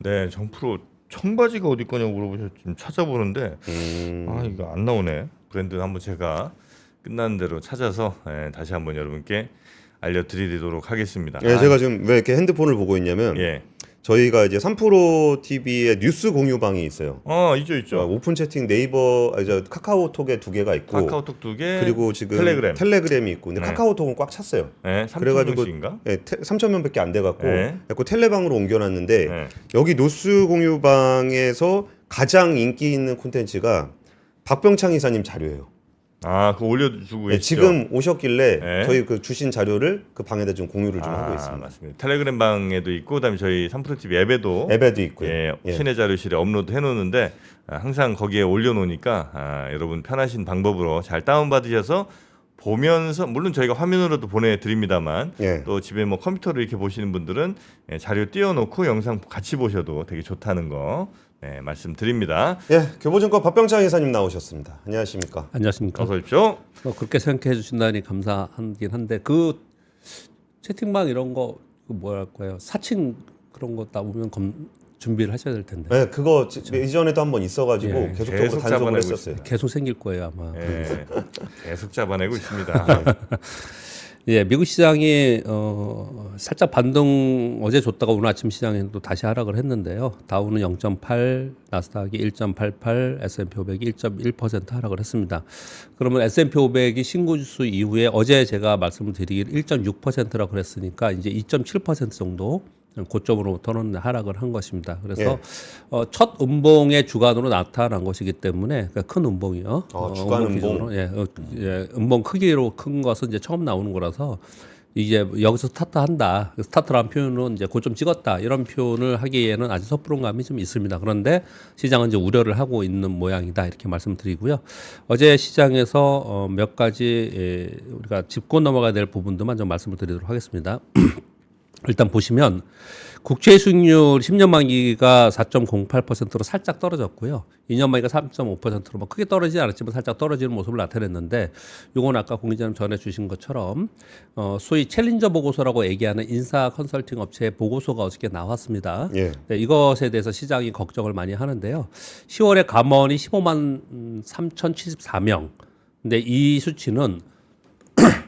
네, 정프로 청바지가 어디 거냐고 물어보셔서 지금 찾아보는데 이거 안 나오네. 브랜드 한번 제가 끝나는 대로 찾아서 다시 한번 여러분께 알려드리도록 하겠습니다. 예, 제가 지금 왜 이렇게 핸드폰을 보고 있냐면 예. 저희가 이제 3프로 TV에 뉴스 공유방이 있어요. 있죠. 오픈 채팅 네이버, 카카오톡에 2개가 있고, 카카오톡 2개, 그리고 지금 텔레그램. 이 있고, 근데 네. 카카오톡은 꽉 찼어요. 네, 3천 그래가지고 명씩인가? 3,000명밖에 안 돼갖고, 네. 자꾸 텔레방으로 옮겨놨는데 네. 여기 뉴스 공유방에서 가장 인기 있는 콘텐츠가 박병창 이사님 자료예요. 그거 올려주고 네, 계시죠? 지금 오셨길래 네. 저희 그 주신 자료를 그 방에다 좀 공유를 좀 하고 있습니다. 맞습니다. 텔레그램 방에도 있고, 그다음에 저희 3프로TV 앱에도 있고요. 신의 자료실에 업로드 해놓는데 항상 거기에 올려놓으니까 여러분 편하신 방법으로 잘 다운받으셔서 보면서, 물론 저희가 화면으로도 보내드립니다만 또 집에 뭐 컴퓨터로 이렇게 보시는 분들은 자료 띄워놓고 영상 같이 보셔도 되게 좋다는 거 말씀드립니다. 교보증권 박병창 이사님 나오셨습니다. 안녕하십니까? 안녕하십니까? 어서 오십시오. 그렇게 생각해 주신다니 감사하긴 한데 그 채팅방 이런 거 뭐랄까요? 사칭 그런 거 따보면 준비를 하셔야 될 텐데. 네, 그거 이전에도 한번 있어가지고 계속적으로 단속을 했었어요. 계속 생길 거예요 아마. 계속 잡아내고 있습니다. 미국 시장이 살짝 반등 어제 줬다가 오늘 아침 시장에도 다시 하락을 했는데요. 다우는 0.8, 나스닥이 1.88, S&P 500이 1.1% 하락을 했습니다. 그러면 S&P 500이 신고 지수 이후에 어제 제가 말씀을 드리길 1.6%라고 그랬으니까 이제 2.7% 정도 고점으로부터는 하락을 한 것입니다. 그래서 첫 음봉의 주간으로 나타난 것이기 때문에 그러니까 큰 음봉이요. 주간 음봉. 음봉 크기로 큰 것은 이제 처음 나오는 거라서 이제 여기서 스타트한다. 스타트라는 표현은 이제 고점 찍었다. 이런 표현을 하기에는 아주 섣부른 감이 좀 있습니다. 그런데 시장은 이제 우려를 하고 있는 모양이다. 이렇게 말씀드리고요. 어제 시장에서 몇 가지 우리가 짚고 넘어가야 될 부분들만 좀 말씀을 드리도록 하겠습니다. 일단 보시면 국채 수익률 10년 만기가 4.08%로 살짝 떨어졌고요. 2년 만기가 3.5%로 뭐 크게 떨어지지 않았지만 살짝 떨어지는 모습을 나타냈는데 이건 아까 공 기자님 전해 주신 것처럼 소위 챌린저 보고서라고 얘기하는 인사 컨설팅 업체의 보고서가 어저께 나왔습니다. 네, 이것에 대해서 시장이 걱정을 많이 하는데요. 10월에 감원이 15만 3,074명. 근데 이 수치는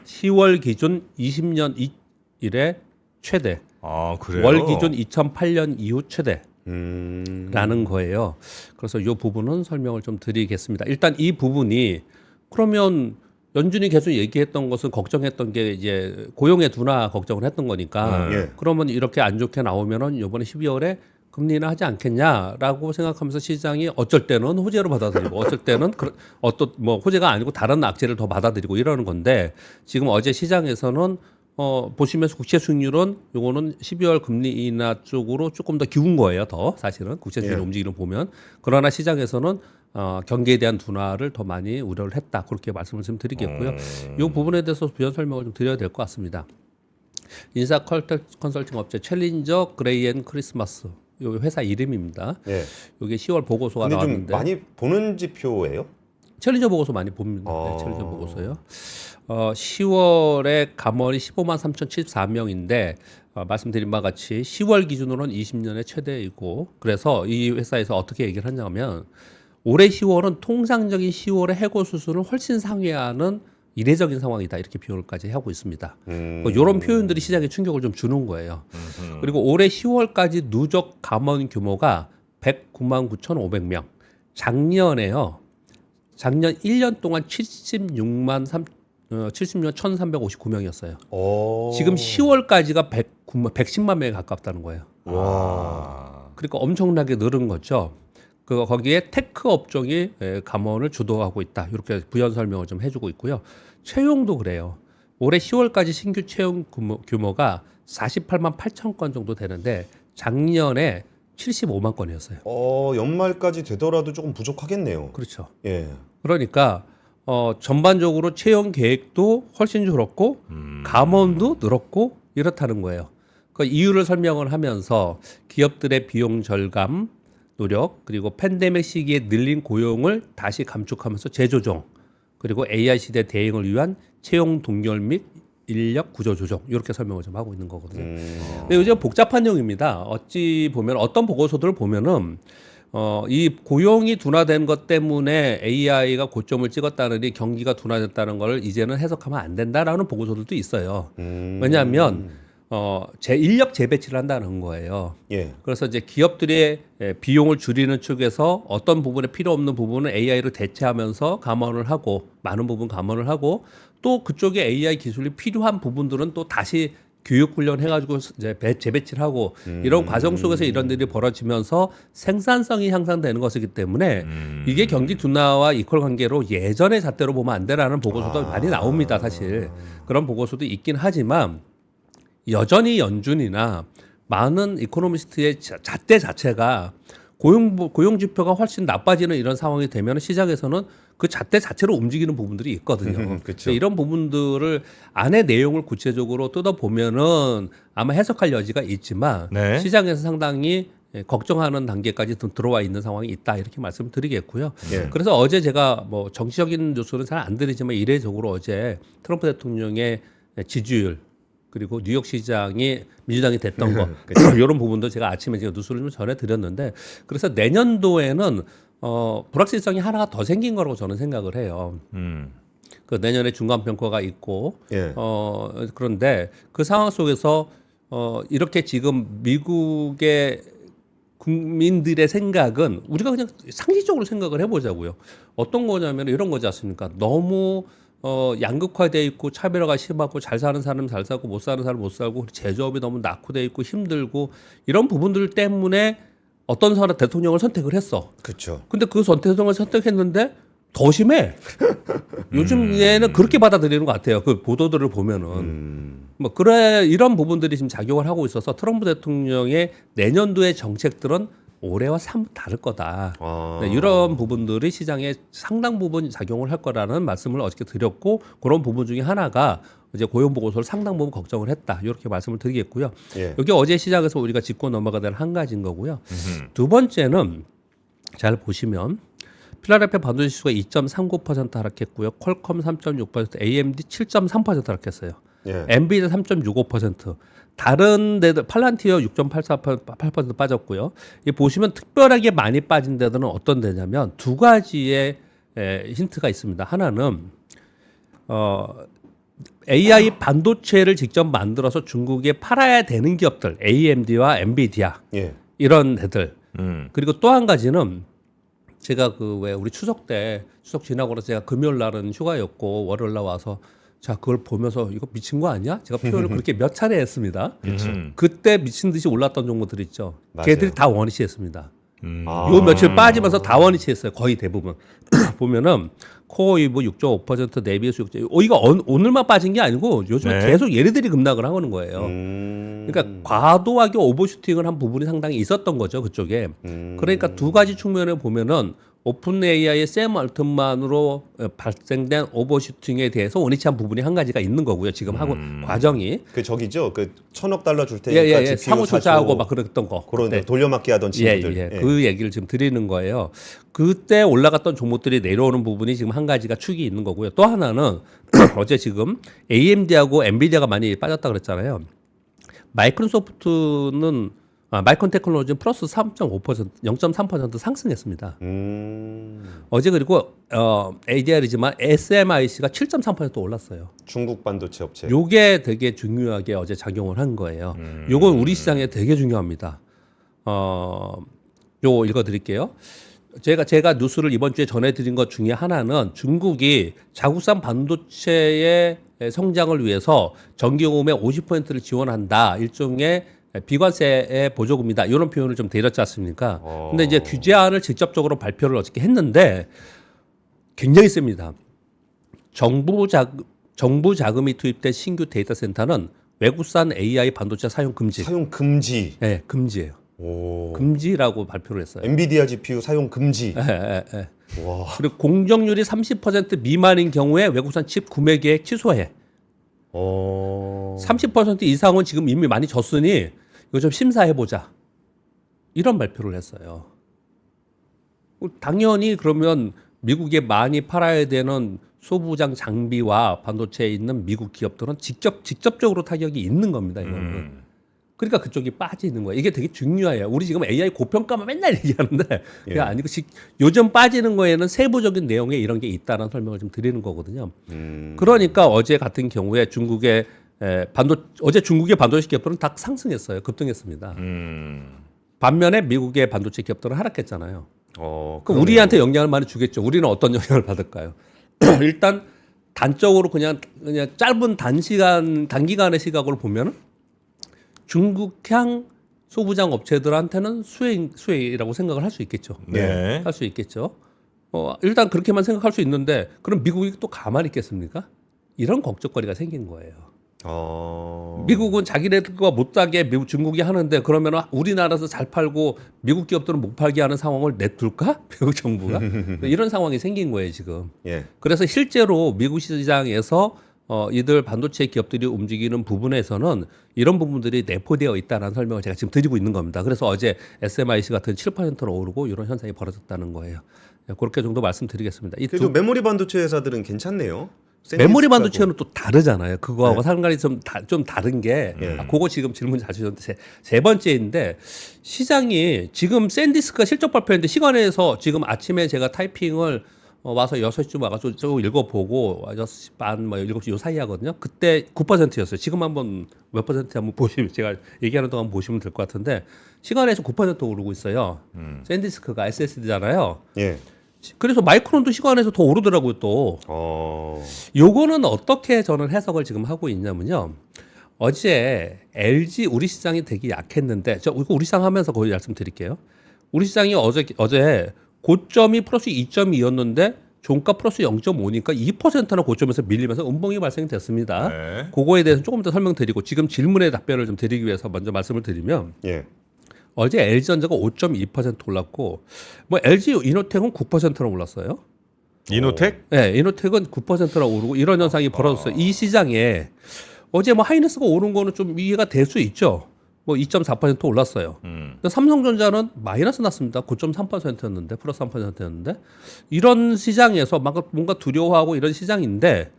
10월 기준 20년 이래 최대. 그래요? 월 기준 2008년 이후 최대라는 거예요. 그래서 이 부분은 설명을 좀 드리겠습니다. 일단 이 부분이 그러면 연준이 계속 얘기했던 것은 걱정했던 게 이제 고용의 둔화 걱정을 했던 거니까 그러면 이렇게 안 좋게 나오면은 이번에 12월에 금리나 하지 않겠냐라고 생각하면서 시장이 어쩔 때는 호재로 받아들이고 어쩔 때는 어떤 뭐 호재가 아니고 다른 악재를 더 받아들이고 이러는 건데 지금 어제 시장에서는 보시면서 국채 수익률은 요거는 12월 금리 인하 쪽으로 조금 더 기운 거예요. 더 사실은 국채 수익률 움직이는 보면 그러나 시장에서는 경기에 대한 둔화를 더 많이 우려를 했다. 그렇게 말씀을 좀 드리겠고요. 이 부분에 대해서 부연 설명을 좀 드려야 될 것 같습니다. 인사 컨설팅 업체 챌린저 그레이앤 크리스마스 요 회사 이름입니다. 이게 10월 보고서가 나왔는데 좀 많이 보는 지표예요? 챌린저 보고서 많이 봅니다. 챌린저 보고서요. 10월에 감원이 15만 3,074명인데 말씀드린 바와 같이 10월 기준으로는 20년의 최대이고 그래서 이 회사에서 어떻게 얘기를 하냐면 올해 10월은 통상적인 10월의 해고 수준을 훨씬 상회하는 이례적인 상황이다 이렇게 표현까지 하고 있습니다. 이런 표현들이 시장에 충격을 좀 주는 거예요. 그리고 올해 10월까지 누적 감원 규모가 109만 9,500명. 작년 1년 동안 76만 1,359명이었어요. 지금 10월까지가 110만 명에 가깝다는 거예요. 그러니까 엄청나게 늘은 거죠. 거기에 테크 업종이 감원을 주도하고 있다. 이렇게 부연 설명을 좀 해주고 있고요. 채용도 그래요. 올해 10월까지 신규 채용 규모가 48만 8천 건 정도 되는데 작년에 75만 건이었어요. 연말까지 되더라도 조금 부족하겠네요. 그렇죠. 그러니까 전반적으로 채용 계획도 훨씬 줄었고 감원도 늘었고 이렇다는 거예요. 그 이유를 설명을 하면서 기업들의 비용 절감 노력 그리고 팬데믹 시기에 늘린 고용을 다시 감축하면서 재조정 그리고 AI 시대 대응을 위한 채용 동결 및 인력 구조 조정 이렇게 설명을 좀 하고 있는 거거든요. 근데 요즘 복잡한 내용입니다. 어찌 보면 어떤 보고서들을 보면은 이 고용이 둔화된 것 때문에 AI가 고점을 찍었다느니 경기가 둔화됐다는 걸 이제는 해석하면 안 된다라는 보고서들도 있어요. 왜냐하면 인력 재배치를 한다는 거예요. 예. 그래서 이제 기업들의 비용을 줄이는 쪽에서 어떤 부분에 필요 없는 부분은 AI로 대체하면서 감원을 하고 많은 부분 감원을 하고 또 그쪽에 AI 기술이 필요한 부분들은 또 다시 교육 훈련 해가지고 이제 재배치를 하고 이런 과정 속에서 이런 일이 벌어지면서 생산성이 향상되는 것이기 때문에 이게 경기 둔화와 이퀄 관계로 예전의 잣대로 보면 안 되라는 보고서도 많이 나옵니다. 사실 그런 보고서도 있긴 하지만 여전히 연준이나 많은 이코노미스트의 잣대 자체가 고용 지표가 훨씬 나빠지는 이런 상황이 되면 시장에서는 그 잣대 자체로 움직이는 부분들이 있거든요. 그쵸. 이런 부분들을 안의 내용을 구체적으로 뜯어보면은 아마 해석할 여지가 있지만 네. 시장에서 상당히 걱정하는 단계까지 들어와 있는 상황이 있다 이렇게 말씀드리겠고요. 예. 그래서 어제 제가 뭐 정치적인 뉴스는 잘 안 드리지만 이례적으로 어제 트럼프 대통령의 지지율 그리고 뉴욕 시장이 민주당이 됐던 거 이런 부분도 제가 아침에 제가 뉴스를 좀 전해드렸는데 그래서 내년도에는 불확실성이 하나가 더 생긴 거라고 저는 생각을 해요. 그 내년에 중간 평가가 있고 예. 그런데 그 상황 속에서 이렇게 지금 미국의 국민들의 생각은 우리가 그냥 상식적으로 생각을 해보자고요. 어떤 거냐면 이런 거지 않습니까? 너무 양극화돼 있고 차별화가 심하고 잘 사는 사람 잘 사고 못 사는 사람 못 살고 제조업이 너무 낙후돼 있고 힘들고 이런 부분들 때문에 어떤 사람 대통령을 선택을 했어. 그렇죠. 근데 그 대통령을 선택했는데 더 심해. 요즘에는 그렇게 받아들이는 것 같아요. 그 보도들을 보면은. 뭐 그래 이런 부분들이 지금 작용을 하고 있어서 트럼프 대통령의 내년도의 정책들은 올해와 사뭇 다를 거다. 네, 이런 부분들이 시장에 상당 부분 작용을 할 거라는 말씀을 어저께 드렸고 그런 부분 중에 하나가 이제 고용 보고서를 상당 부분 걱정을 했다. 이렇게 말씀을 드리겠고요. 예. 여기 어제 시장에서 우리가 짚고 넘어가야 될 한 가지인 거고요. 두 번째는 잘 보시면 필라델피아 반도체 지수가 2.39% 하락했고요. 퀄컴 3.6%, AMD 7.3% 하락했어요. 예. 엔비디아 3.65%, 다른 데들 팔란티어 6.84% 빠졌고요. 이 보시면 특별하게 많이 빠진 데들은 어떤 데냐면 두 가지의 힌트가 있습니다. 하나는 AI 반도체를 직접 만들어서 중국에 팔아야 되는 기업들, AMD와 엔비디아 예. 이런 데들. 그리고 또 한 가지는 제가 그 왜 우리 추석 지나고 나서 제가 금요일 날은 휴가였고 월요일 날 와서 자 그걸 보면서 이거 미친 거 아니야? 제가 표현을 그렇게 몇 차례 했습니다. 그때 미친 듯이 올랐던 종목들 있죠. 맞아요. 걔들이 다 원위치했습니다. 아. 요 며칠 빠지면서 다 원위치했어요. 거의 대부분. 보면은 코어이브 6.5%, 네비에스 6.5%. 이거 오늘만 빠진 게 아니고 요즘에 네. 계속 얘네들이 급락을 하는 거예요. 그러니까 과도하게 오버슈팅을 한 부분이 상당히 있었던 거죠 그쪽에. 그러니까 두 가지 측면을 보면은 오픈 AI의 샘 얼튼만으로 발생된 오버슈팅에 대해서 원위치한 부분이 한 가지가 있는 거고요. 지금 하고 과정이. 그 저기죠. 그 $1,000억 줄 테니까 예, GPU 상호 사줘. 투자하고 막 그랬던 거. 그런 네. 돌려막기 하던 친구들. 예. 그 얘기를 지금 드리는 거예요. 그때 올라갔던 종목들이 내려오는 부분이 지금 한 가지가 축이 있는 거고요. 또 하나는 어제 지금 AMD하고 엔비디아가 많이 빠졌다 그랬잖아요. 마이크로소프트는 마이크론 테크놀로지는 플러스 3.5%, 0.3% 상승했습니다. 어제 그리고 ADR이지만 SMIC가 7.3% 올랐어요. 중국 반도체 업체. 요게 되게 중요하게 어제 작용을 한 거예요. 요건 우리 시장에 되게 중요합니다. 요거 읽어드릴게요. 제가 뉴스를 이번 주에 전해드린 것 중에 하나는 중국이 자국산 반도체의 성장을 위해서 전기요금의 50%를 지원한다. 일종의 비관세의 보조금이다. 이런 표현을 좀 드렸지 않습니까? 근데 이제 규제안을 직접적으로 발표를 어저께 했는데 굉장히 셉니다. 정부 자금이 투입된 신규 데이터 센터는 외국산 AI 반도체 사용 금지. 사용 금지. 네, 금지예요. 오. 금지라고 발표를 했어요. 엔비디아 GPU 사용 금지. 예. 와. 그리고 공정률이 30% 미만인 경우에 외국산 칩 구매 계획 취소해. 30% 이상은 지금 이미 많이 졌으니 이거 좀 심사해보자. 이런 발표를 했어요. 당연히 그러면 미국에 많이 팔아야 되는 소부장 장비와 반도체에 있는 미국 기업들은 직접적으로 타격이 있는 겁니다. 이거는. 그러니까 그쪽이 빠지는 거예요. 이게 되게 중요해요. 우리 지금 AI 고평가만 맨날 얘기하는데 그게 아니고 요즘 빠지는 거에는 세부적인 내용에 이런 게 있다는 설명을 좀 드리는 거거든요. 그러니까 어제 같은 경우에 중국의 어제 중국의 반도체 기업들은 다 상승했어요. 급등했습니다. 반면에 미국의 반도체 기업들은 하락했잖아요. 그럼 우리한테 영향을 많이 주겠죠. 우리는 어떤 영향을 받을까요? 일단 단적으로 그냥 짧은 단기간의 시각으로 보면은 중국향 소부장 업체들한테는 수혜라고 생각을 할 수 있겠죠. 네. 할 수 있겠죠. 일단 그렇게만 생각할 수 있는데 그럼 미국이 또 가만히 있겠습니까? 이런 걱정거리가 생긴 거예요. 미국은 자기네들과 못하게 중국이 하는데 그러면 우리나라에서 잘 팔고 미국 기업들은 못 팔게 하는 상황을 내둘까? 미국 정부가? 이런 상황이 생긴 거예요 지금. 그래서 실제로 미국 시장에서 이들 반도체 기업들이 움직이는 부분에서는 이런 부분들이 내포되어 있다는 설명을 제가 지금 드리고 있는 겁니다. 그래서 어제 SMIC 같은 7%로 오르고 이런 현상이 벌어졌다는 거예요. 그렇게 정도 말씀드리겠습니다. 그래도 메모리 반도체 회사들은 괜찮네요. 메모리 반도체는 또 다르잖아요. 그거하고 상관이 좀 다른 게 그거 지금 질문 잘 주셨는데 세 번째인데 시장이 지금 샌디스크가 실적 발표했는데 시간에서 지금 아침에 제가 타이핑을 와서 6시쯤 와가지고 쭉 읽어보고 6시 반, 7시 요 사이 하거든요. 그때 9%였어요. 지금 한번 몇 퍼센트 한번 보시면 제가 얘기하는 동안 보시면 될 것 같은데 시간에서 9% 오르고 있어요. 샌디스크가 SSD잖아요. 그래서 마이크론도 시간에서 더 오르더라고요 또. 요거는 어떻게 저는 해석을 지금 하고 있냐면요. 어제 LG 우리 시장이 되게 약했는데 이거 우리 시장 하면서 거의 말씀드릴게요. 우리 시장이 어제 고점이 플러스 2.2였는데 종가 플러스 0.5니까 2%나 고점에서 밀리면서 음봉이 발생이 됐습니다. 네. 그거에 대해서 조금 더 설명드리고 지금 질문에 답변을 좀 드리기 위해서 먼저 말씀을 드리면 어제 LG전자가 5.2% 올랐고 뭐 LG 이노텍은 9%나 올랐어요. 이노텍? 네, 이노텍은 9%나 오르고 이런 현상이 벌어졌어요. 이 시장에 어제 뭐 하이닉스가 오른 거는 좀 이해가 될 수 있죠. 뭐 2.4% 올랐어요. 근데 삼성전자는 마이너스 났습니다. 9.3%였는데 플러스 3%였는데 이런 시장에서 뭔가 두려워하고 이런 시장인데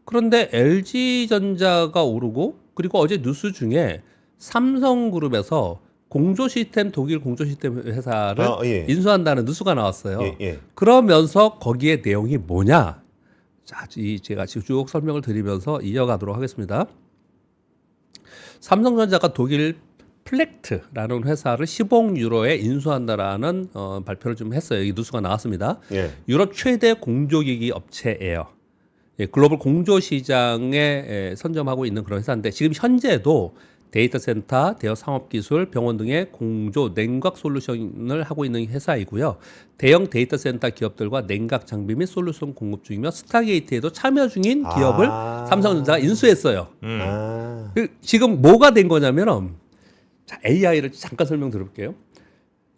그런데 LG전자가 오르고 그리고 어제 뉴스 중에 삼성그룹에서 독일 공조 시스템 회사를 인수한다는 뉴스가 나왔어요. 그러면서 거기에 내용이 뭐냐? 자, 제가 지금 쭉 설명을 드리면서 이어가도록 하겠습니다. 삼성전자가 독일 플렉트라는 회사를 10억 유로에 인수한다라는 발표를 좀 했어요. 이 뉴스가 나왔습니다. 유럽 최대 공조기기 업체예요. 글로벌 공조 시장에 선점하고 있는 그런 회사인데 지금 현재도 데이터 센터, 대여 상업기술, 병원 등의 공조 냉각 솔루션을 하고 있는 회사이고요. 대형 데이터 센터 기업들과 냉각 장비 및 솔루션 공급 중이며 스타게이트에도 참여 중인 기업을 삼성전자가 인수했어요. 지금 뭐가 된 거냐면 자, AI를 잠깐 설명드릴게요.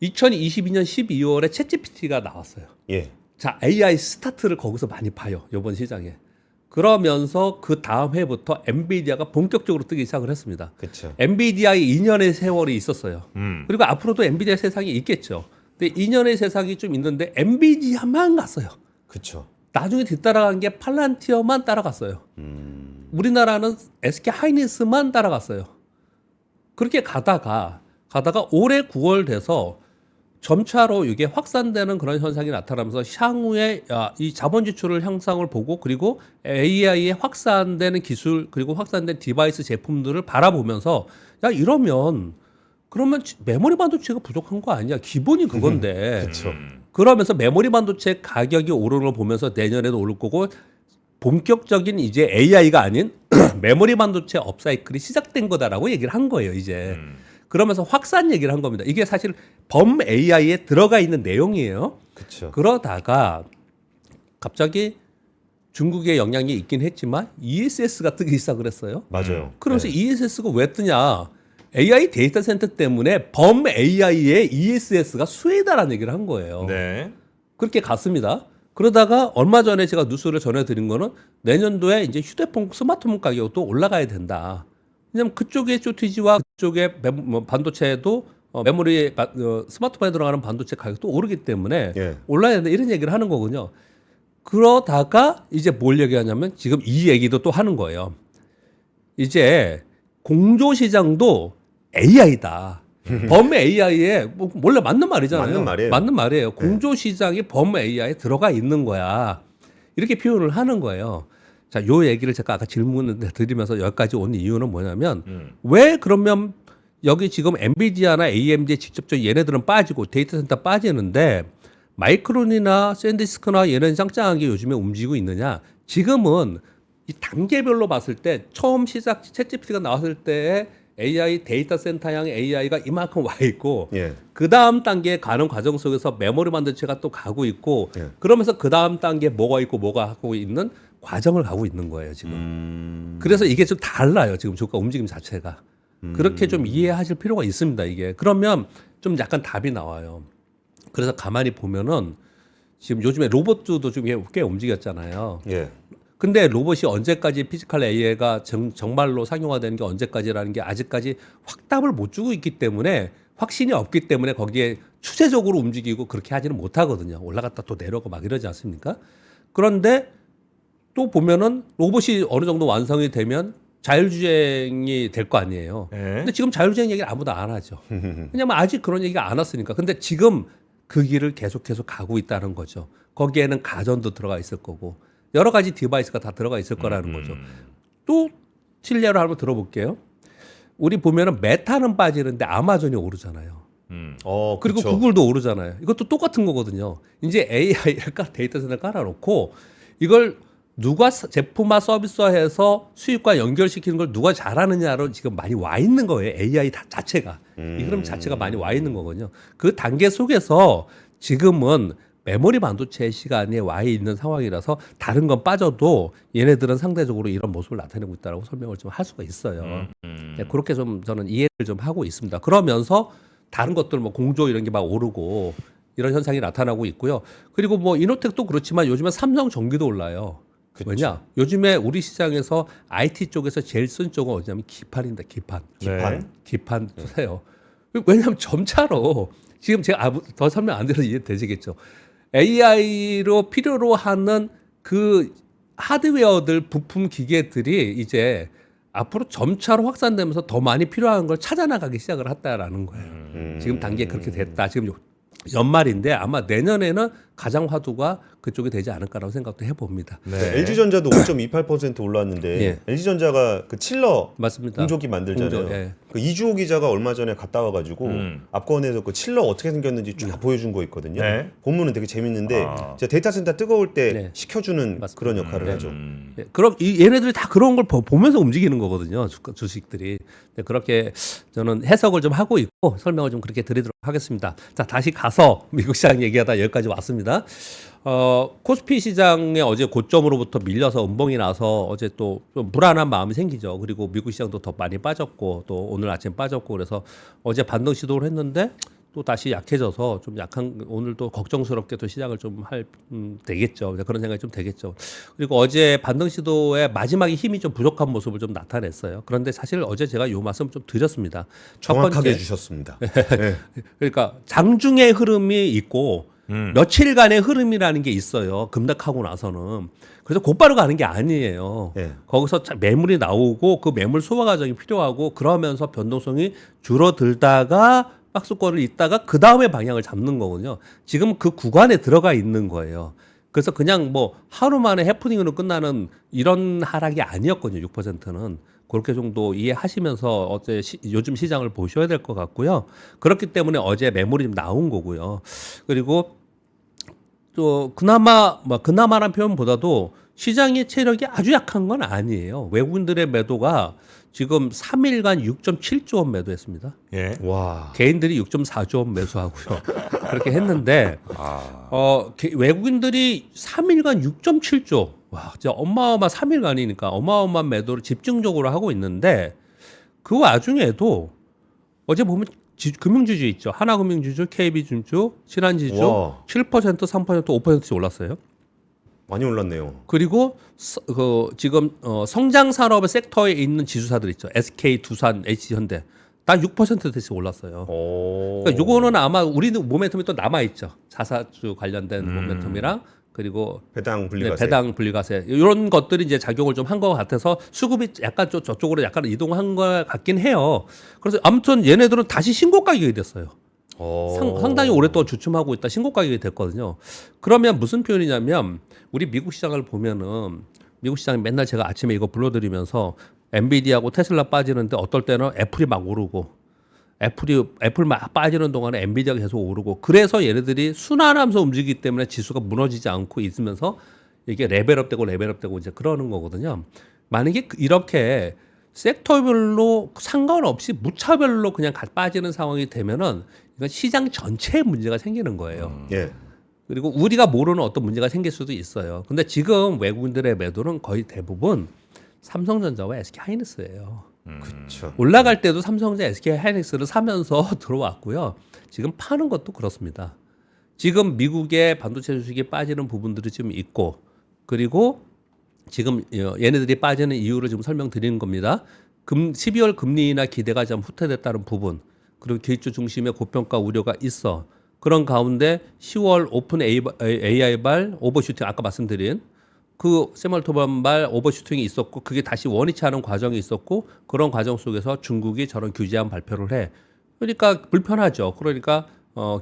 2022년 12월에 챗GPT가 나왔어요. 자, AI 스타트를 거기서 많이 봐요. 이번 시장에. 그러면서 그 다음 해부터 엔비디아가 본격적으로 뜨기 시작을 했습니다. 엔비디아의 2년의 세월이 있었어요. 그리고 앞으로도 엔비디아 세상이 있겠죠. 근데 2년의 세상이 좀 있는데 엔비디아만 갔어요. 나중에 뒤따라간 게 팔란티어만 따라갔어요. 우리나라는 SK 하이닉스만 따라갔어요. 그렇게 가다가 올해 9월 돼서 점차로 이게 확산되는 그런 현상이 나타나면서 향후에 이 자본 지출을 향상을 보고 그리고 AI의 확산되는 기술 그리고 확산된 디바이스 제품들을 바라보면서 야 이러면 그러면 메모리 반도체가 부족한 거 아니야? 기본이 그건데. 그러면서 메모리 반도체 가격이 오르는 걸 보면서 내년에도 오를 거고 본격적인 이제 AI가 아닌 메모리 반도체 업사이클이 시작된 거다라고 얘기를 한 거예요, 이제. 그러면서 확산 얘기를 한 겁니다. 이게 사실 범 AI에 들어가 있는 내용이에요. 그러다가 갑자기 중국의 영향이 있긴 했지만 ESS가 뜨기 시작을 했어요. 그러면서 ESS가 왜 뜨냐? AI 데이터 센터 때문에 범 AI의 ESS가 수혜다라는 얘기를 한 거예요. 그렇게 갔습니다. 그러다가 얼마 전에 제가 뉴스를 전해드린 거는 내년도에 이제 휴대폰, 스마트폰 가격도 올라가야 된다. 왜냐면 그쪽의 쇼티지와 그쪽의 반도체도 메모리 스마트폰에 들어가는 반도체 가격도 오르기 때문에 예. 올라야 된다 이런 얘기를 하는 거군요. 그러다가 이제 뭘 얘기하냐면 지금 이 얘기도 또 하는 거예요. 이제 공조 시장도 AI다. 범 AI에 뭐 원래 맞는 말이잖아요. 맞는 말이에요. 맞는 말이에요. 공조 시장이 범 AI에 들어가 있는 거야. 이렇게 표현을 하는 거예요. 자, 요 얘기를 제가 아까 질문을 드리면서 여기까지 온 이유는 뭐냐면 왜 그러면 여기 지금 엔비디아나 AMD에 직접적으로 얘네들은 빠지고 데이터 센터 빠지는데 마이크론이나 샌디스크나 얘는 짱짱하게 요즘에 움직이고 있느냐? 지금은 이 단계별로 봤을 때 처음 시작 챗GPT가 나왔을 때 AI 데이터 센터형 AI가 이만큼 와 있고 예. 그 다음 단계에 가는 과정 속에서 메모리 반도체가 또 가고 있고 예. 그러면서 그 다음 단계에 뭐가 있고 뭐가 하고 있는 과정을 가고 있는 거예요 지금. 그래서 이게 좀 달라요 지금 주가 움직임 자체가. 그렇게 좀 이해하실 필요가 있습니다 이게. 그러면 좀 약간 답이 나와요. 그래서 가만히 보면은 지금 요즘에 로봇도 좀 꽤 움직였잖아요. 예. 근데 로봇이 언제까지 피지컬 AI가 정말로 상용화되는 게 언제까지라는 게 아직까지 확답을 못 주고 있기 때문에 확신이 없기 때문에 거기에 추세적으로 움직이고 그렇게 하지는 못하거든요. 올라갔다 또 내려오고 막 이러지 않습니까? 그런데 또 보면은 로봇이 어느 정도 완성이 되면 자율주행이 될 거 아니에요. 예. 근데 지금 자율주행 얘기를 아무도 안 하죠. 왜냐면 아직 그런 얘기가 안 왔으니까. 근데 지금 그 길을 계속해서 가고 있다는 거죠. 거기에는 가전도 들어가 있을 거고 여러 가지 디바이스가 다 들어가 있을 거라는 거죠. 또 실례로 한번 들어볼게요. 우리 보면은 메타는 빠지는데 아마존이 오르잖아요. 그리고 그쵸. 구글도 오르잖아요. 이것도 똑같은 거거든요. 이제 AI를 데이터 센터 깔아놓고 이걸 누가 제품화 서비스화해서 수익과 연결시키는 걸 누가 잘하느냐로 지금 많이 와 있는 거예요. AI 자체가. 이 흐름 자체가 많이 와 있는 거거든요. 그 단계 속에서 지금은 메모리 반도체 시간에 와 있는 상황이라서 다른 건 빠져도 얘네들은 상대적으로 이런 모습을 나타내고 있다고 설명을 좀 할 수가 있어요. 네, 그렇게 좀 저는 이해를 좀 하고 있습니다. 그러면서 다른 것들 뭐 공조 이런 게 막 오르고 이런 현상이 나타나고 있고요. 그리고 뭐 이노텍도 그렇지만 요즘에 삼성 전기도 올라요. 그쵸. 왜냐? 요즘에 우리 시장에서 IT 쪽에서 제일 쓴 쪽은 어디냐면 기판입니다. 기판. 기판? 기판 쓰세요. 왜냐하면 점차로 지금 제가 더 설명 안 드려도 이해되시겠죠. AI로 필요로 하는 그 하드웨어들 부품 기계들이 이제 앞으로 점차로 확산되면서 더 많이 필요한 걸 찾아나가기 시작을 했다라는 거예요. 지금 단계에 그렇게 됐다. 지금 연말인데 아마 내년에는 가장 화두가 그쪽이 되지 않을까라고 생각도 해봅니다. 네. LG전자도 5.28% 올랐는데 예. LG전자가 그 칠러 맞습니다. 공조기 만들잖아요. 공조, 예. 그 이주호 기자가 얼마 전에 갔다 와가지고 압권에서 그 칠러 어떻게 생겼는지 쫙 보여준 거 있거든요. 네. 본문은 되게 재밌는데 아. 진짜 데이터 센터 뜨거울 때 네. 식혀주는 맞습니다. 그런 역할을 하죠. 예, 그럼 얘네들이 다 그런 걸 보면서 움직이는 거거든요. 주식들이. 네, 그렇게 저는 해석을 좀 하고 있고 설명을 좀 그렇게 드리도록 하겠습니다. 자, 다시 가서 미국 시장 얘기하다 여기까지 왔습니다. 코스피 시장에 어제 고점으로부터 밀려서 음봉이 나서 어제 또 좀 불안한 마음이 생기죠. 그리고 미국 시장도 더 많이 빠졌고 또 오늘 아침 빠졌고 그래서 어제 반등 시도를 했는데 또 다시 약해져서 좀 약한 오늘도 걱정스럽게 또 시작을 좀 되겠죠. 그런 생각이 좀 되겠죠. 그리고 어제 반등 시도의 마지막에 힘이 좀 부족한 모습을 좀 나타냈어요. 그런데 사실 어제 제가 요 말씀 좀 드렸습니다. 첫 정확하게 번째, 해주셨습니다. 그러니까 장중의 흐름이 있고 며칠간의 흐름이라는 게 있어요. 급락하고 나서는. 그래서 곧바로 가는 게 아니에요. 네. 거기서 매물이 나오고 그 매물 소화 과정이 필요하고 그러면서 변동성이 줄어들다가 박스권을 있다가 그 다음에 방향을 잡는 거군요. 지금 그 구간에 들어가 있는 거예요. 그래서 그냥 뭐 하루 만에 해프닝으로 끝나는 이런 하락이 아니었거든요. 6%는. 그렇게 정도 이해하시면서 어제 요즘 시장을 보셔야 될 것 같고요. 그렇기 때문에 어제 매물이 좀 나온 거고요. 그리고 또 그나마란 표현보다도 시장의 체력이 아주 약한 건 아니에요. 외국인들의 매도가 지금 3일간 6.7조 원 매도했습니다. 예. 와. 개인들이 6.4조 원 매수하고요. 그렇게 했는데 외국인들이 3일간 6.7조. 와, 진짜 어마어마 3일간이니까 어마어마한 매도를 집중적으로 하고 있는데 그 와중에도 어제 보면 금융주주 있죠. 하나금융주주, KB증주, 신한지주 와. 7%, 3%, 5%씩 올랐어요. 많이 올랐네요. 그리고 지금 성장 산업의 섹터에 있는 지수사들 있죠. SK, 두산, H현대 다 6%대씩 올랐어요. 오. 그러니까 요거는 아마 우리는 모멘텀이 또 남아 있죠. 자사주 관련된 모멘텀이랑 그리고 배당 분리과세. 배당 분리과세 이런 것들이 이제 작용을 좀 한 것 같아서 수급이 약간 저쪽으로 약간 이동한 것 같긴 해요. 그래서 아무튼 얘네들은 다시 신고 가격이 됐어요. 상당히 오랫동안 주춤하고 있다 신고 가격이 됐거든요. 그러면 무슨 표현이냐면 우리 미국 시장을 보면은 미국 시장이 맨날 제가 아침에 이거 불러드리면서 엔비디아하고 테슬라 빠지는데 어떨 때는 애플이 막 오르고 애플 막 빠지는 동안에 엔비디아가 계속 오르고 그래서 얘네들이 순환하면서 움직이기 때문에 지수가 무너지지 않고 있으면서 이게 레벨업되고 이제 그러는 거거든요. 만약에 이렇게 섹터별로 상관없이 무차별로 그냥 빠지는 상황이 되면은 이건 시장 전체에 문제가 생기는 거예요. 예. 그리고 우리가 모르는 어떤 문제가 생길 수도 있어요. 근데 지금 외국인들의 매도는 거의 대부분 삼성전자와 SK하이닉스예요. 그렇죠. 올라갈 때도 삼성전자, SK하이닉스를 사면서 들어왔고요. 지금 파는 것도 그렇습니다. 지금 미국의 반도체 주식이 빠지는 부분들이 좀 있고 그리고 지금 얘네들이 빠지는 이유를 지금 설명드리는 겁니다. 12월 금리 인하 기대가 좀 후퇴됐다는 부분 그리고 기술주 중심의 고평가 우려가 있어. 그런 가운데 10월 오픈 AI발 오버슈팅 아까 말씀드린 그 세멀토반발 오버슈팅이 있었고 그게 다시 원위치 하는 과정이 있었고 그런 과정 속에서 중국이 저런 규제안 발표를 해. 그러니까 불편하죠. 그러니까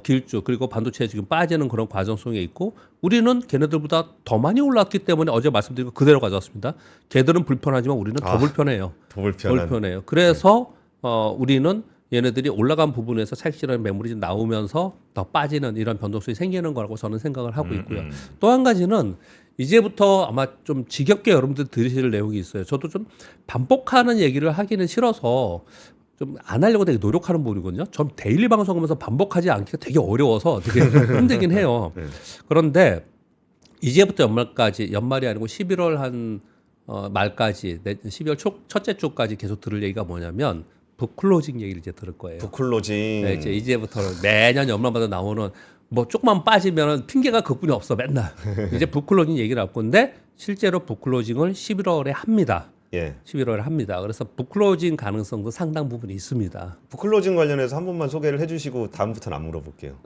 기술주 그리고 반도체에 지금 빠지는 그런 과정 속에 있고 우리는 걔네들보다 더 많이 올랐기 때문에 어제 말씀드린 거 그대로 가져왔습니다. 걔들은 불편하지만 우리는 더 불편해요. 더 불편한. 불편해요. 그래서 우리는 얘네들이 올라간 부분에서 차익실현 매물이 좀 나오면서 더 빠지는 이런 변동성이 생기는 거라고 저는 생각을 하고 있고요. 또 한 가지는 이제부터 아마 좀 지겹게 여러분들 들으실 내용이 있어요. 저도 좀 반복하는 얘기를 하기는 싫어서 좀 안 하려고 되게 노력하는 부분이거든요. 전 데일리 방송하면서 반복하지 않기가 되게 어려워서 되게 힘들긴 해요. 그런데 이제부터 연말이 아니고 11월 한 말까지 12월 첫째 주까지 계속 들을 얘기가 뭐냐면 북클로징 얘기를 이제 들을 거예요. 북클로징. 네, 이제부터 매년 연말마다 나오는 뭐 조금만 빠지면 핑계가 그뿐이 없어 맨날. 이제 북클로징 얘기를 할 건데 실제로 북클로징을 11월에 합니다. 예. 11월에 합니다. 그래서 북클로징 가능성도 상당 부분이 있습니다. 북클로징 관련해서 한 번만 소개를 해주시고 다음부터는 안 물어볼게요.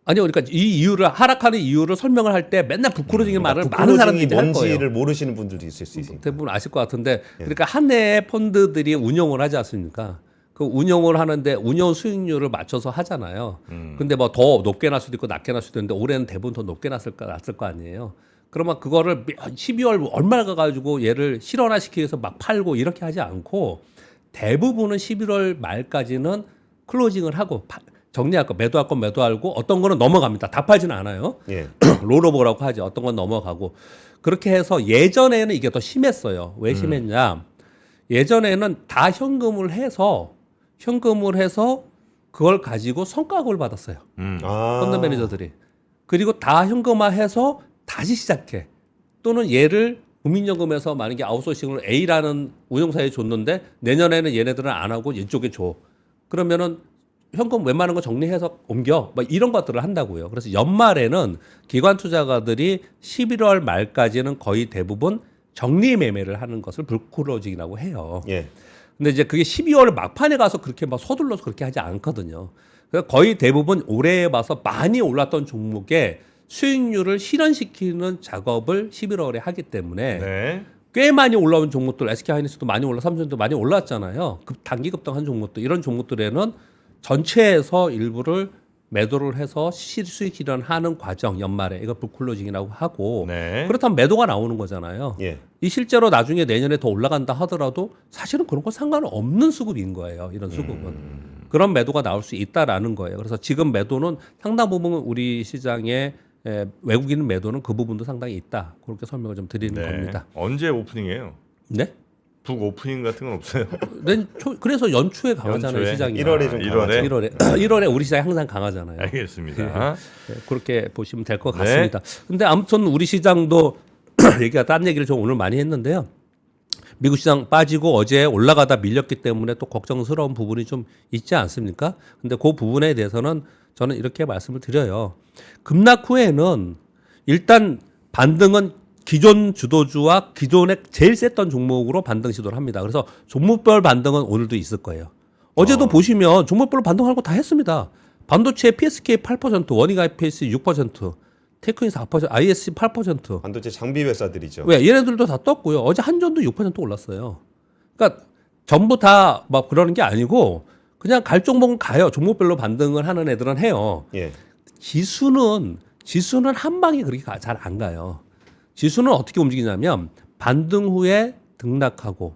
아니요, 그러니까 이 이유를 하락하는 이유를 설명을 할 때 맨날 북클로징의 말을 많은 사람들이 할 거예요. 뭔지를 모르시는 분들도 있을 수 있으니까. 대부분 아실 것 같은데, 그러니까 한 해에 펀드들이 운용을 하지 않습니까? 그 운용을 하는데 운용 수익률을 맞춰서 하잖아요. 근데 뭐 더 높게 날 수도 있고 낮게 날 수도 있는데 올해는 대부분 더 높게 났을 거 아니에요. 그러면 그거를 12월 얼마 가가지고 얘를 실현화시키기 위해서 막 팔고 이렇게 하지 않고 대부분은 11월 말까지는 클로징을 하고 정리할 거 매도할 건 매도하고 어떤 거는 넘어갑니다. 다 팔지는 않아요. 예. 롤오버라고 하죠. 어떤 건 넘어가고 그렇게 해서 예전에는 이게 더 심했어요. 왜 심했냐? 예전에는 다 현금을 해서 그걸 가지고 성과급을 받았어요. 펀드 매니저들이. 그리고 다 현금화해서 다시 시작해. 또는 얘를 국민연금에서 만약에 아웃소싱을 A라는 운용사에 줬는데 내년에는 얘네들은 안 하고 이쪽에 줘. 그러면은 현금 웬만한 거 정리해서 옮겨. 막 이런 것들을 한다고요. 그래서 연말에는 기관 투자가들이 11월 말까지는 거의 대부분 정리 매매를 하는 것을 불클로징이라고 해요. 예. 근데 이제 그게 12월 막판에 가서 그렇게 막 서둘러서 그렇게 하지 않거든요. 그래서 거의 대부분 올해에 봐서 많이 올랐던 종목에 수익률을 실현시키는 작업을 11월에 하기 때문에 네. 꽤 많이 올라온 종목들, SK하이닉스도 많이 올라, 삼성도 많이 올랐잖아요. 단기 급등한 종목들, 이런 종목들에는 전체에서 일부를 매도를 해서 실수익 실현하는 과정 연말에 이거 북클로징이라고 하고 네. 그렇다면 매도가 나오는 거잖아요. 예. 이 실제로 나중에 내년에 더 올라간다 하더라도 사실은 그런 거 상관없는 수급인 거예요. 이런 수급은. 그런 매도가 나올 수 있다라는 거예요. 그래서 지금 매도는 상당 부분 우리 시장에 외국인 매도는 그 부분도 상당히 있다. 그렇게 설명을 좀 드리는 네. 겁니다. 언제 오프닝이에요? 네? 북 오프닝 같은 건 없어요. 그래서 연초에 강하잖아요. 연초에? 시장이. 1월에 좀 1월에? 1월에 우리 시장이 항상 강하잖아요. 알겠습니다. 네, 그렇게 보시면 될 것 네. 같습니다. 근데 아무튼 우리 시장도 얘기가 딴 얘기를 좀 오늘 많이 했는데요. 미국 시장 빠지고 어제 올라가다 밀렸기 때문에 또 걱정스러운 부분이 좀 있지 않습니까? 근데 그 부분에 대해서는 저는 이렇게 말씀을 드려요. 급락 후에는 일단 반등은 기존 주도주와 기존에 제일 셌던 종목으로 반등 시도를 합니다. 그래서 종목별 반등은 오늘도 있을 거예요. 어제도 보시면 종목별로 반등하는 거 다 했습니다. 반도체 PSK 8%, 원익 IPS 6%, 테크인 4%, ISC 8%. 반도체 장비 회사들이죠. 왜 얘네들도 다 떴고요. 어제 한전도 6% 올랐어요. 그러니까 전부 다 막 그러는 게 아니고 그냥 갈 종목은 가요. 종목별로 반등을 하는 애들은 해요. 예. 지수는 한 방에 그렇게 잘 안 가요. 지수는 어떻게 움직이냐면 반등 후에 등락하고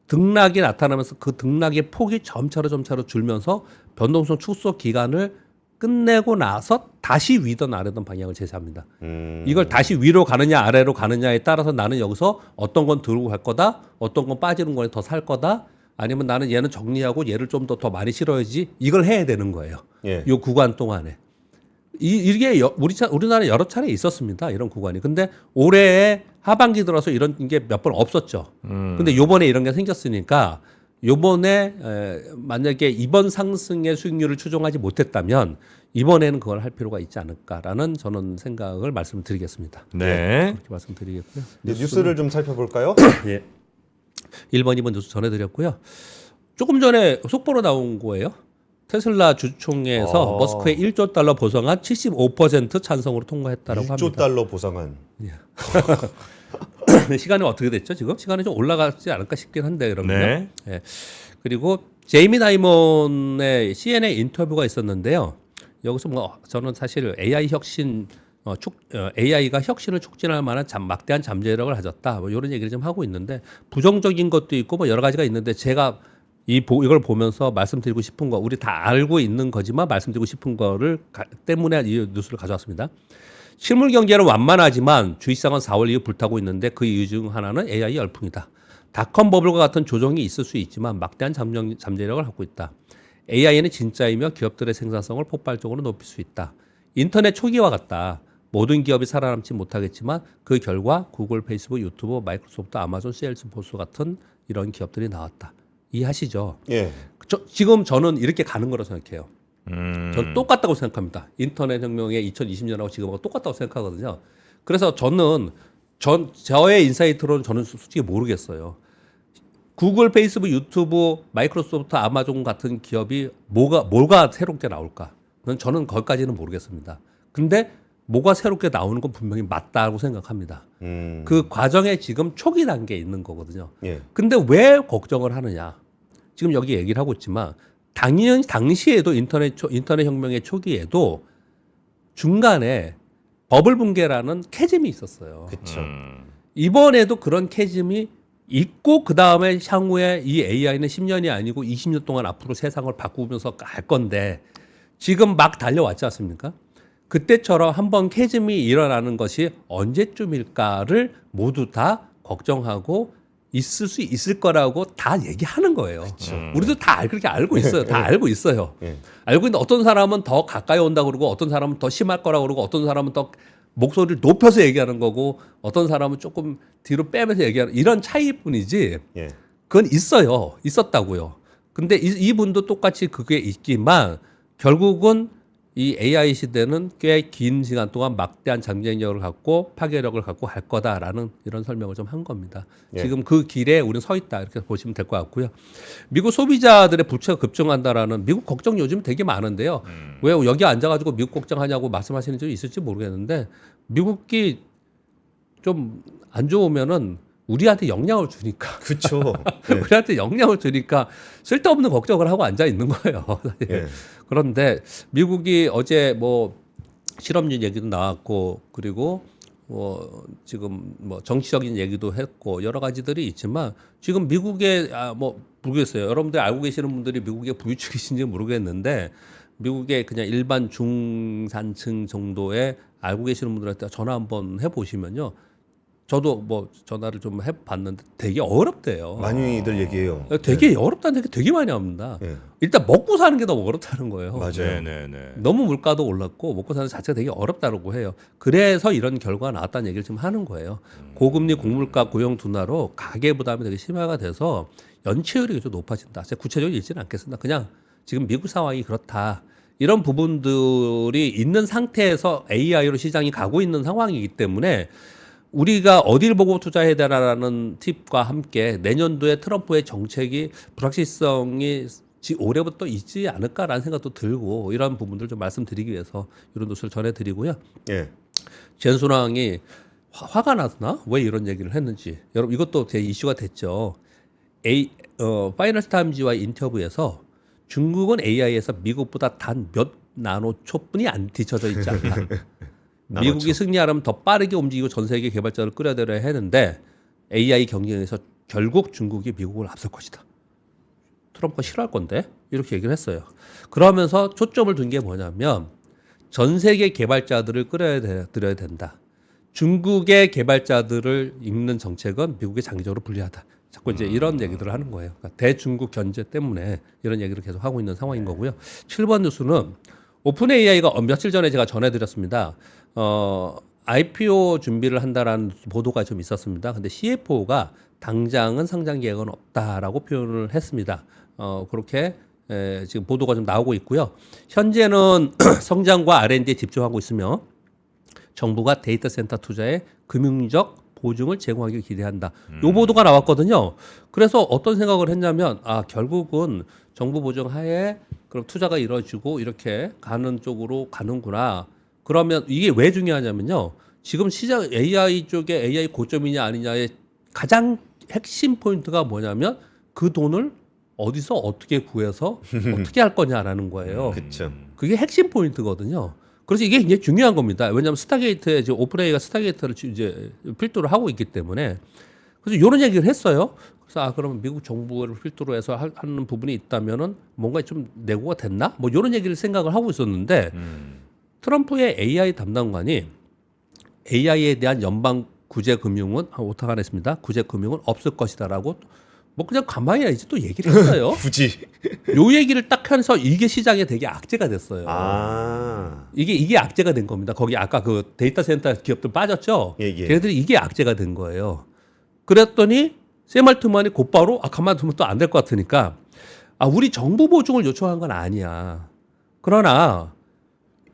등락이 나타나면서 그 등락의 폭이 점차로 줄면서 변동성 축소 기간을 끝내고 나서 다시 위든 아래든 방향을 제시합니다. 이걸 다시 위로 가느냐 아래로 가느냐에 따라서 나는 여기서 어떤 건 들고 갈 거다, 어떤 건 빠지는 거에 더 살 거다, 아니면 나는 얘는 정리하고 얘를 좀 더 많이 실어야지, 이걸 해야 되는 거예요. 예. 이 구간 동안에. 이게 우리나라에 여러 차례 있었습니다. 이런 구간이. 근데 올해 하반기 들어서 이런 게 몇 번 없었죠. 근데 요번에 이런 게 생겼으니까 요번에 만약에 이번 상승의 수익률을 추정하지 못했다면 이번에는 그걸 할 필요가 있지 않을까라는 저는 생각을 말씀드리겠습니다. 네. 그렇게 말씀드리겠고요. 뉴스를 좀 살펴볼까요? 예. 1번, 2번 뉴스 전해드렸고요. 조금 전에 속보로 나온 거예요. 테슬라 주총회에서 머스크의 1조 달러 보상안 75% 찬성으로 통과했다라고 1조 합니다. 달러 보상안. 시간이 어떻게 됐죠? 지금 시간이 좀 올라가지 않을까 싶긴 한데 그러면. 네. 예. 그리고 제이미 다이먼의 CNN 인터뷰가 있었는데요. 여기서 뭐 저는 사실 AI 혁신 AI가 혁신을 촉진할 만한 막대한 잠재력을 가졌다. 뭐 이런 얘기를 좀 하고 있는데 부정적인 것도 있고 뭐 여러 가지가 있는데 제가 이걸 보면서 말씀드리고 싶은 거, 우리 다 알고 있는 거지만 말씀드리고 싶은 거를 때문에 이 뉴스를 가져왔습니다. 실물 경제는 완만하지만 주식시장은 4월 이후 불타고 있는데 그 이유 중 하나는 AI 열풍이다. 닷컴 버블과 같은 조정이 있을 수 있지만 막대한 잠재력을 갖고 있다. AI는 진짜이며 기업들의 생산성을 폭발적으로 높일 수 있다. 인터넷 초기와 같다. 모든 기업이 살아남지 못하겠지만 그 결과 구글, 페이스북, 유튜브, 마이크로소프트, 아마존, 세일즈포스 같은 이런 기업들이 나왔다. 이해하시죠? 예. 지금 저는 이렇게 가는 거라고 생각해요. 저는 똑같다고 생각합니다. 인터넷 혁명의 2020년하고 지금하고 똑같다고 생각하거든요. 그래서 저의 인사이트로는 저는 솔직히 모르겠어요. 구글, 페이스북, 유튜브, 마이크로소프트, 아마존 같은 기업이 뭐가 새롭게 나올까? 저는 거기까지는 모르겠습니다. 근데 뭐가 새롭게 나오는 건 분명히 맞다고 생각합니다. 그 과정에 지금 초기 단계에 있는 거거든요. 예. 근데 왜 걱정을 하느냐? 지금 여기 얘기를 하고 있지만 당시에도 인터넷 혁명의 초기에도 중간에 버블 붕괴라는 캐즘이 있었어요. 그렇죠. 이번에도 그런 캐즘이 있고 그 다음에 향후에 이 AI는 10년이 아니고 20년 동안 앞으로 세상을 바꾸면서 갈 건데 지금 막 달려왔지 않습니까? 그때처럼 한번 캐즘이 일어나는 것이 언제쯤일까를 모두 다 걱정하고 있을 수 있을 거라고 다 얘기하는 거예요. 우리도 다 그렇게 알고 있어요. 다 알고 있어요. 알고 있는데 어떤 사람은 더 가까이 온다 그러고 어떤 사람은 더 심할 거라고 그러고 어떤 사람은 더 목소리를 높여서 얘기하는 거고 어떤 사람은 조금 뒤로 빼면서 얘기하는 이런 차이뿐이지. 예. 그건 있어요. 있었다고요. 근데 이분도 똑같이 그게 있지만 결국은 이 AI 시대는 꽤 긴 시간 동안 막대한 잠재력을 갖고 파괴력을 갖고 갈 거다라는 이런 설명을 좀 한 겁니다. 예. 지금 그 길에 우리는 서 있다 이렇게 보시면 될 것 같고요. 미국 소비자들의 부채가 급증한다라는 미국 걱정 요즘 되게 많은데요. 왜 여기 앉아가지고 미국 걱정하냐고 말씀하시는 분이 있을지 모르겠는데 미국이 좀 안 좋으면은 우리한테 영향을 주니까. 그렇죠. 우리한테 영향을 주니까 쓸데없는 걱정을 하고 앉아 있는 거예요. 예. 그런데 미국이 어제 뭐 실업률 얘기도 나왔고 그리고 지금 뭐 정치적인 얘기도 했고 여러 가지들이 있지만 지금 미국의 뭐 모르겠어요. 여러분들 알고 계시는 분들이 미국의 부유층이신지 모르겠는데 미국의 그냥 일반 중산층 정도의 알고 계시는 분들한테 전화 한번 해보시면요. 저도 뭐 전화를 좀 해봤는데 되게 어렵대요. 많이들 얘기해요. 되게 어렵다는 얘기 되게 많이 합니다. 예. 일단 먹고 사는 게 너무 어렵다는 거예요. 맞아요. 네네네. 너무 물가도 올랐고 먹고 사는 자체가 되게 어렵다고 해요. 그래서 이런 결과가 나왔다는 얘기를 지금 하는 거예요. 고금리, 고물가, 고용 둔화로 가계 부담이 되게 심화가 돼서 연체율이 좀 높아진다. 제가 구체적으로 읽지는 않겠습니다. 그냥 지금 미국 상황이 그렇다. 이런 부분들이 있는 상태에서 AI로 시장이 가고 있는 상황이기 때문에 우리가 어딜 보고 투자해야 되나라는 팁과 함께 내년도에 트럼프의 정책이 불확실성이 올해부터 있지 않을까라는 생각도 들고 이런 부분들 좀 말씀드리기 위해서 이런 뉴스를 전해드리고요. 예. 젠순왕이 화가 났나? 왜 이런 얘기를 했는지 여러분 이것도 되게 이슈가 됐죠. 파이낸스 타임즈와 인터뷰에서 중국은 AI에서 미국보다 단 몇 나노초뿐이 안 뒤쳐져 있지 않다. 미국이 승리하려면 더 빠르게 움직이고 전 세계 개발자를 끌어들여야 하는데 AI 경쟁에서 결국 중국이 미국을 앞설 것이다. 트럼프가 싫어할 건데 이렇게 얘기를 했어요. 그러면서 초점을 둔 게 뭐냐면 전 세계 개발자들을 끌어들여야 된다. 중국의 개발자들을 잇는 정책은 미국에 장기적으로 불리하다. 자꾸 이제 이런 얘기들을 하는 거예요. 그러니까 대중국 견제 때문에 이런 얘기를 계속 하고 있는 상황인 거고요. 7번 뉴스는 오픈 AI가 며칠 전에 제가 전해드렸습니다. IPO 준비를 한다라는 보도가 좀 있었습니다. 근데 CFO가 당장은 상장 계획은 없다라고 표현을 했습니다. 그렇게 지금 보도가 좀 나오고 있고요. 현재는 성장과 R&D에 집중하고 있으며 정부가 데이터 센터 투자에 금융적 보증을 제공하길 기대한다. 요 보도가 나왔거든요. 그래서 어떤 생각을 했냐면 결국은 정부 보증 하에 그럼 투자가 이루어지고 이렇게 가는 쪽으로 가는구나. 그러면 이게 왜 중요하냐면요. 지금 시장 AI 쪽에 AI 고점이냐 아니냐의 가장 핵심 포인트가 뭐냐면 그 돈을 어디서 어떻게 구해서 어떻게 할 거냐라는 거예요. 그렇죠. 그게 핵심 포인트거든요. 그래서 이게 굉장히 중요한 겁니다. 왜냐하면 스타게이트에 지금 오픈AI가 스타게이트를 이제 필두로 하고 있기 때문에 그래서 이런 얘기를 했어요. 그래서 그러면 미국 정부를 필두로 해서 하는 부분이 있다면은 뭔가 좀 내고가 됐나? 뭐 이런 얘기를 생각을 하고 있었는데 트럼프의 AI 담당관이 AI에 대한 연방 구제 금융은 오타가 냈습니다. 구제 금융은 없을 것이다라고 뭐 그냥 가만히 이제 또 얘기를 했어요. 굳이. 요 얘기를 딱 하면서 이게 시장에 되게 악재가 됐어요. 이게 악재가 된 겁니다. 거기 아까 그 데이터 센터 기업들 빠졌죠. 예. 걔네들이 이게 악재가 된 거예요. 그랬더니 샘 알트만이 곧바로 가만두면 또 안 될 것 같으니까 우리 정부 보증을 요청한 건 아니야. 그러나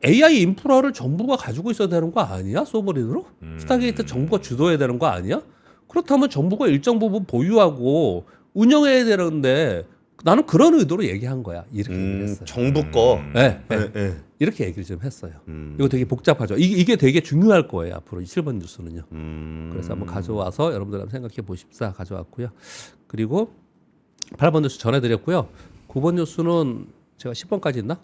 AI 인프라를 정부가 가지고 있어야 되는 거 아니야? 소버린으로? 스타게이트 정부가 주도해야 되는 거 아니야? 그렇다면 정부가 일정 부분 보유하고 운영해야 되는데 나는 그런 의도로 얘기한 거야. 이렇게 얘기했어요. 정부 거. 네. 예. 이렇게 얘기를 좀 했어요. 이거 되게 복잡하죠. 이게 되게 중요할 거예요. 앞으로 7번 뉴스는요. 그래서 한번 가져와서 여러분들 한번 생각해 보십사 가져왔고요. 그리고 8번 뉴스 전해드렸고요. 9번 뉴스는 제가 10번까지 있나?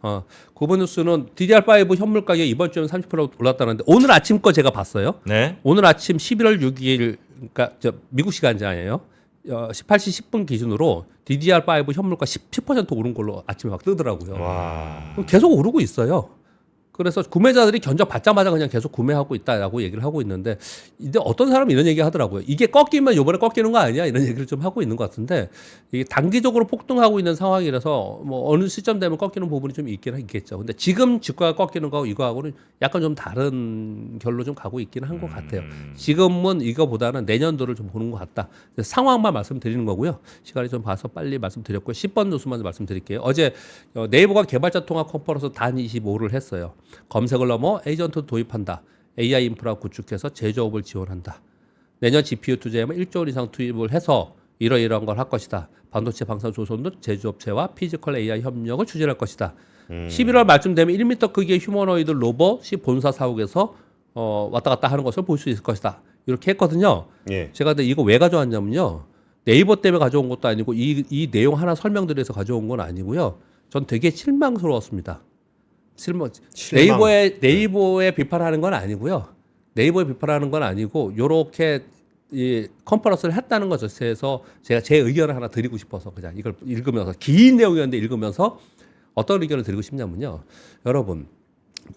9번 뉴스는 DDR5 현물 가격 이번 주에는 30% 올랐다는데 오늘 아침 거 제가 봤어요. 네. 오늘 아침 11월 6일 그러니까 미국 시간이에요. 18시 10분 기준으로 DDR5 현물가 10% 오른 걸로 아침에 막 뜨더라고요. 와. 계속 오르고 있어요. 그래서 구매자들이 견적 받자마자 그냥 계속 구매하고 있다라고 얘기를 하고 있는데 근데 어떤 사람이 이런 얘기 하더라고요. 이게 꺾이면 이번에 꺾이는 거 아니야? 이런 얘기를 좀 하고 있는 것 같은데 이게 단기적으로 폭등하고 있는 상황이라서 뭐 어느 시점 되면 꺾이는 부분이 좀 있긴 있겠죠. 근데 지금 주가가 꺾이는 거 이거하고는 약간 좀 다른 결로 좀 가고 있기는 한 것 같아요. 지금은 이거보다는 내년도를 좀 보는 것 같다. 상황만 말씀드리는 거고요. 시간이 좀 봐서 빨리 말씀드렸고요. 10번 뉴스만 말씀드릴게요. 어제 네이버가 개발자 통합 컨퍼런스 단 25를 했어요. 검색을 넘어 에이전트 도입한다. AI 인프라 구축해서 제조업을 지원한다. 내년 GPU 투자에만 1조 원 이상 투입을 해서 이러이러한 걸 할 것이다. 반도체 방산 조선 등 제조업체와 피지컬 AI 협력을 추진할 것이다. 11월 말쯤 되면 1m 크기의 휴머노이드 로봇이 본사 사옥에서 왔다 갔다 하는 것을 볼 수 있을 것이다. 이렇게 했거든요. 예. 제가 근데 이거 왜 가져왔냐면요. 네이버 때문에 가져온 것도 아니고 이 내용 하나 설명드려서 가져온 건 아니고요. 전 되게 실망스러웠습니다. 실망. 네이버에 비판하는 건 아니고요. 네이버에 비판하는 건 아니고 요렇게 이 컨퍼런스를 했다는 것에 대해서 제가 제 의견을 하나 드리고 싶어서 그냥 이걸 읽으면서 긴 내용이었는데 읽으면서 어떤 의견을 드리고 싶냐면요. 여러분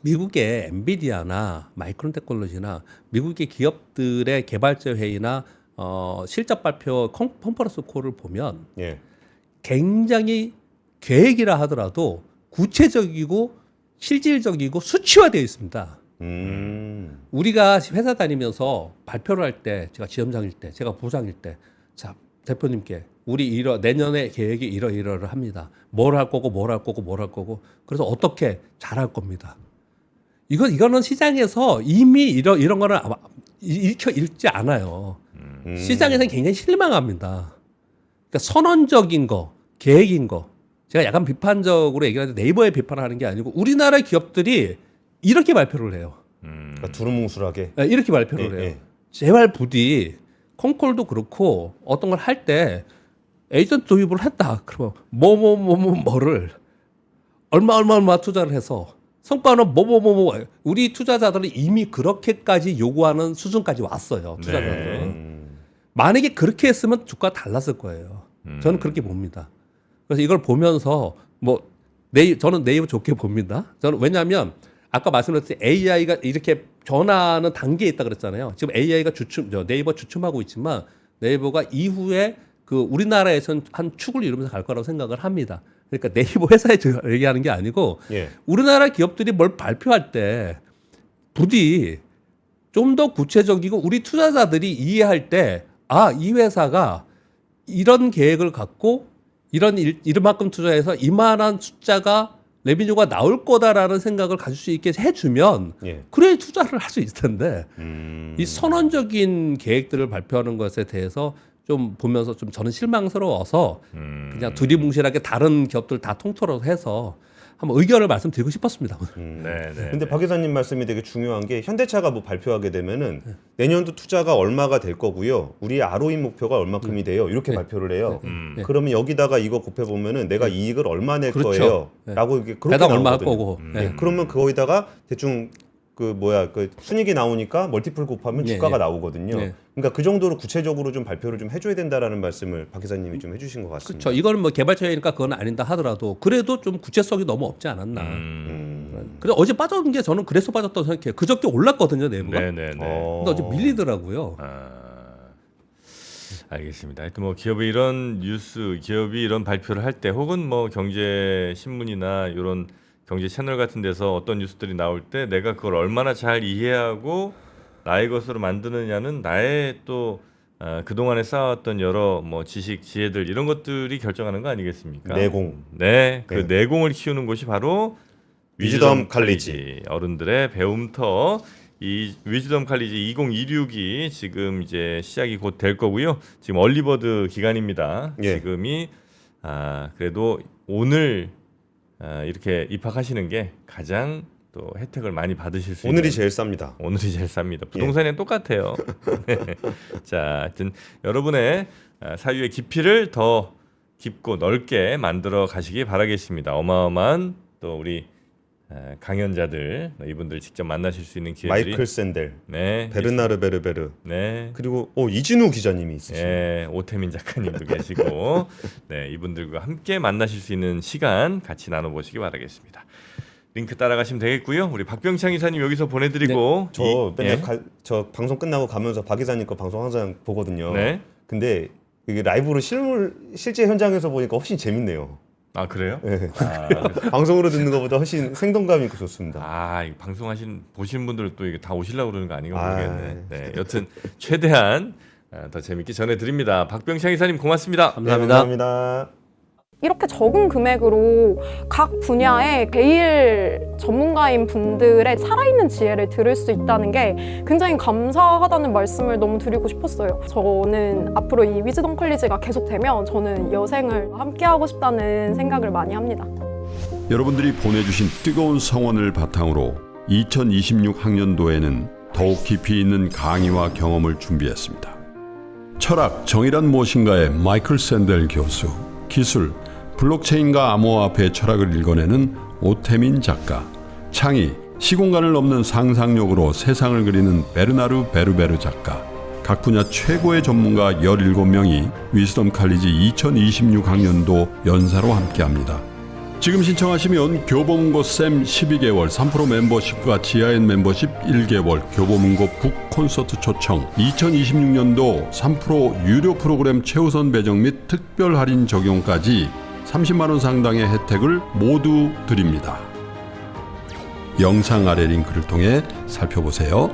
미국의 엔비디아나 마이크론 테크놀로지나 미국의 기업들의 개발자 회의나 실적 발표 컨퍼런스 콜을 보면 예. 굉장히 계획이라 하더라도 구체적이고 실질적이고 수치화되어 있습니다. 우리가 회사 다니면서 발표를 할 때, 제가 지점장일 때, 제가 부장일 때, 자 대표님께 우리 내년에 계획이 이러이러를 합니다. 뭘 할 거고, 뭘 할 거고, 뭘 할 거고. 그래서 어떻게 잘할 겁니다. 이거는 시장에서 이미 이런 거는 아마 읽지 않아요. 시장에서는 굉장히 실망합니다. 그러니까 선언적인 거, 계획인 거. 제가 약간 비판적으로 얘기하는데 네이버에 비판하는 게 아니고 우리나라 기업들이 이렇게 발표를 해요. 그러니까 두루뭉술하게. 네, 이렇게 발표를 예, 해요. 예. 제발 부디 콩콜도 그렇고 어떤 걸 할 때 에이전트 도입을 했다. 그러면 뭐를 얼마 투자를 해서 성과는 뭐 우리 투자자들은 이미 그렇게까지 요구하는 수준까지 왔어요. 투자자들은. 네. 만약에 그렇게 했으면 주가가 달랐을 거예요. 저는 그렇게 봅니다. 그래서 이걸 보면서 저는 네이버 좋게 봅니다. 저는 왜냐하면 아까 말씀드렸듯이 AI가 이렇게 변화하는 단계에 있다 그랬잖아요. 지금 AI가 네이버 주춤하고 있지만 네이버가 이후에 그 우리나라에선 한 축을 이루면서 갈 거라고 생각을 합니다. 그러니까 네이버 회사에 얘기하는 게 아니고 예. 우리나라 기업들이 뭘 발표할 때 부디 좀 더 구체적이고 우리 투자자들이 이해할 때 이 회사가 이런 계획을 갖고 이만큼 투자해서 이만한 숫자가 레비뉴가 나올 거다라는 생각을 가질 수 있게 해주면 예. 그래 투자를 할 수 있을 텐데 이 선언적인 계획들을 발표하는 것에 대해서 좀 보면서 좀 저는 실망스러워서 그냥 두리뭉실하게 다른 기업들 다 통틀어서 해서 한번 의견을 말씀드리고 싶었습니다. 네, 네. 근데 박 기자님 말씀이 되게 중요한 게 현대차가 뭐 발표하게 되면은 내년도 투자가 얼마가 될 거고요. 우리의 ROE 목표가 얼마큼이 돼요. 이렇게 발표를 해요. 그러면 여기다가 이거 곱해 보면은 내가 이익을 얼마 낼 그렇죠. 거예요.라고 이렇게 그렇게 배당 얼마 할 나오거든요. 거고. 네. 그러면 거기다가 대충 그 순이익이 나오니까 멀티플 곱하면 주가가 나오거든요. 네. 그러니까 그 정도로 구체적으로 좀 발표를 좀 해줘야 된다라는 말씀을 박 기자님이 좀 해주신 것 같습니다. 그렇죠. 이거는 뭐 개발처니까 그건 아닌다 하더라도 그래도 좀 구체성이 너무 없지 않았나. 그래 어제 빠졌는 게 저는 그래서 빠졌다고 생각해요. 그저께 올랐거든요, 네이버가. 네네네. 근데 어제 밀리더라고요. 알겠습니다. 하여튼 뭐 기업이 이런 뉴스, 기업이 이런 발표를 할 때 혹은 뭐 경제 신문이나 이런 경제 채널 같은 데서 어떤 뉴스들이 나올 때 내가 그걸 얼마나 잘 이해하고 나의 것으로 만드느냐는 나의 또 그동안에 쌓아왔던 여러 뭐 지식, 지혜들 이런 것들이 결정하는 거 아니겠습니까? 내공. 네, 그 네. 내공을 키우는 곳이 바로 위즈덤 칼리지. 어른들의 배움터. 이 위즈덤 칼리지 2026이 지금 이제 시작이 곧 될 거고요. 지금 얼리버드 기간입니다. 예. 지금이 그래도 오늘 이렇게 입학하시는 게 가장 또 혜택을 많이 받으실 수 있는 오늘이 제일 쌉니다. 오늘이 제일 쌉니다. 부동산이랑 똑같아요. 네. 자, 하여튼 여러분의 사유의 깊이를 더 깊고 넓게 만들어 가시기 바라겠습니다. 어마어마한 또 우리 강연자들 이분들 직접 만나실 수 있는 기회들이 마이클 샌델, 네, 베르나르 베르베르, 네, 그리고 이진우 기자님이 있으시네요. 네, 오태민 작가님도 계시고 네, 이분들과 함께 만나실 수 있는 시간 같이 나눠보시기 바라겠습니다. 링크 따라가시면 되겠고요. 우리 박병창 이사님 여기서 보내드리고 저 맨날 저 방송 끝나고 가면서 박 기자님 거 방송 항상 보거든요. 네. 근데 이게 라이브로 실제 현장에서 보니까 훨씬 재밌네요. 아 그래요? 네. 방송으로 듣는 것보다 훨씬 생동감 있고 좋습니다. 이거 보시는 분들 또 이게 다 오시려고 그러는 거 아닌가 모르겠네. 네, 여튼 최대한 더 재밌게 전해드립니다. 박병창 이사님 고맙습니다. 감사합니다. 네, 감사합니다. 이렇게 적은 금액으로 각 분야의 제일 전문가인 분들의 살아있는 지혜를 들을 수 있다는 게 굉장히 감사하다는 말씀을 너무 드리고 싶었어요. 저는 앞으로 이 위즈덤 컬리지가 계속되면 저는 여생을 함께하고 싶다는 생각을 많이 합니다. 여러분들이 보내주신 뜨거운 성원을 바탕으로 2026학년도에는 더욱 깊이 있는 강의와 경험을 준비했습니다. 철학, 정의란 무엇인가의 마이클 샌델 교수, 기술, 블록체인과 암호화폐의 철학을 읽어내는 오태민 작가, 창의, 시공간을 넘는 상상력으로 세상을 그리는 베르나르 베르베르 작가, 각 분야 최고의 전문가 17명이 위즈덤 칼리지 2026학년도 연사로 함께합니다. 지금 신청하시면 교보문고 쌤 12개월 3% 멤버십과 지하엔 멤버십 1개월, 교보문고 북 콘서트 초청, 2026년도 3% 유료 프로그램 최우선 배정 및 특별 할인 적용까지 30만 원 상당의 혜택을 모두 드립니다. 영상 아래 링크를 통해 살펴보세요.